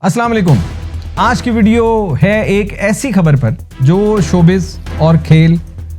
अस्सलाम वालेकुम। आज की वीडियो है एक ऐसी खबर पर जो शोबिज और खेल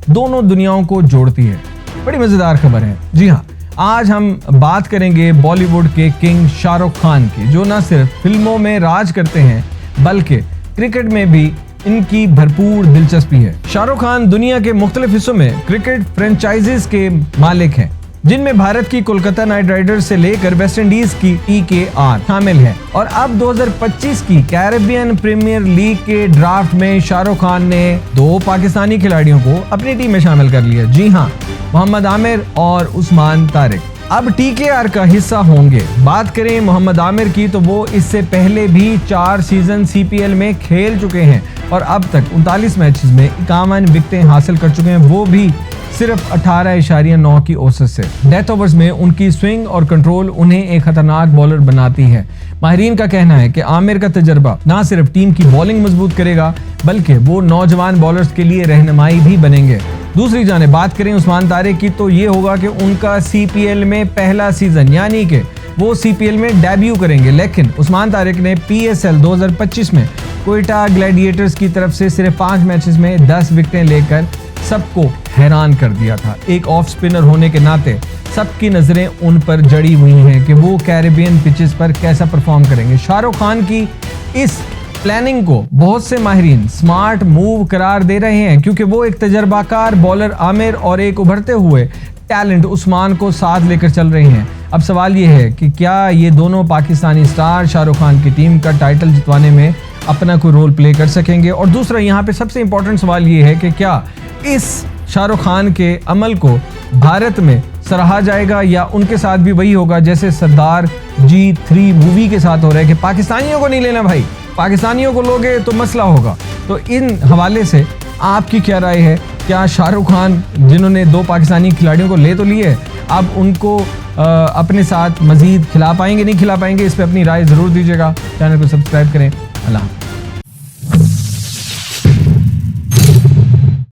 दोनों दुनियाओं को जोड़ती है। बड़ी मज़ेदार खबर है। जी हाँ, आज हम बात करेंगे बॉलीवुड के किंग शाहरुख खान की, जो न सिर्फ फिल्मों में राज करते हैं बल्कि क्रिकेट में भी इनकी भरपूर दिलचस्पी है। शाहरुख खान दुनिया के मुख्तलिफ हिस्सों में क्रिकेट फ्रेंचाइजीज के मालिक हैं, जिनमें भारत की कोलकाता नाइट राइडर्स से लेकर वेस्ट इंडीज की PKR शामिल है। और अब 2025 की कैरेबियन प्रीमियर लीग के ड्राफ्ट में शाहरुख खान ने 2 पाकिस्तानी खिलाड़ियों को अपनी टीम में शामिल कर लिया। जी हाँ, मोहम्मद आमिर और उस्मान तारिक अब TKR का हिस्सा होंगे। बात करें मोहम्मद आमिर की तो वो इससे पहले भी 4 सीजन CPL में खेल चुके हैं और अब तक 39 मैचेस में 51 विकेटें हासिल कर चुके हैं, वो भी सिर्फ 18.9 की औसत से। डेथ ओवर्स में उनकी स्विंग और कंट्रोल उन्हें एक खतरनाक बॉलर बनाती है। माहिरीन का कहना है कि आमिर का तजर्बा ना सिर्फ टीम की बॉलिंग मजबूत करेगा बल्कि वो नौजवान बॉलर्स के लिए रहनुमाई भी बनेंगे। दूसरी जाने बात करें उस्मान तारिक की तो ये होगा कि उनका CPL में पहला सीजन, यानी कि वो CPL में डेब्यू करेंगे। लेकिन उस्मान तारिक ने PSL 2025 में कोयटा ग्लैडिएटर्स की तरफ से सिर्फ 5 मैचेस में 10 विकेटें लेकर सबको हैरान कर दिया था। एक ऑफ स्पिनर होने के नाते सबकी नजरें उन पर जड़ी हुई हैं कि वो कैरेबियन पिचेस पर कैसा परफॉर्म करेंगे। शाहरुख खान की इस प्लानिंग को बहुत से माहिरीन स्मार्ट मूव करार दे रहे हैं, क्योंकि वो एक तजर्बाकार बॉलर आमिर और एक उभरते हुए टैलेंट उस्मान को साथ लेकर चल रहे हैं। अब सवाल ये है कि क्या ये दोनों पाकिस्तानी स्टार शाहरुख खान की टीम का टाइटल जितवाने में अपना कोई रोल प्ले कर सकेंगे। और दूसरा यहाँ पे सबसे इंपॉर्टेंट सवाल ये है कि क्या इस शाहरुख खान के अमल को भारत में सराहा जाएगा या उनके साथ भी वही होगा जैसे सरदार G3 मूवी के साथ हो रहा है कि पाकिस्तानियों को नहीं लेना भाई, पाकिस्तानियों को लोगे तो मसला होगा। तो इन हवाले से आपकी क्या राय है? क्या शाहरुख खान जिन्होंने 2 पाकिस्तानी खिलाड़ियों को ले तो लिए, अब उनको अपने साथ मजीद खिला पाएंगे नहीं खिला पाएंगे? इस पर अपनी राय ज़रूर दीजिएगा। चैनल को सब्सक्राइब करें। अल्लाह।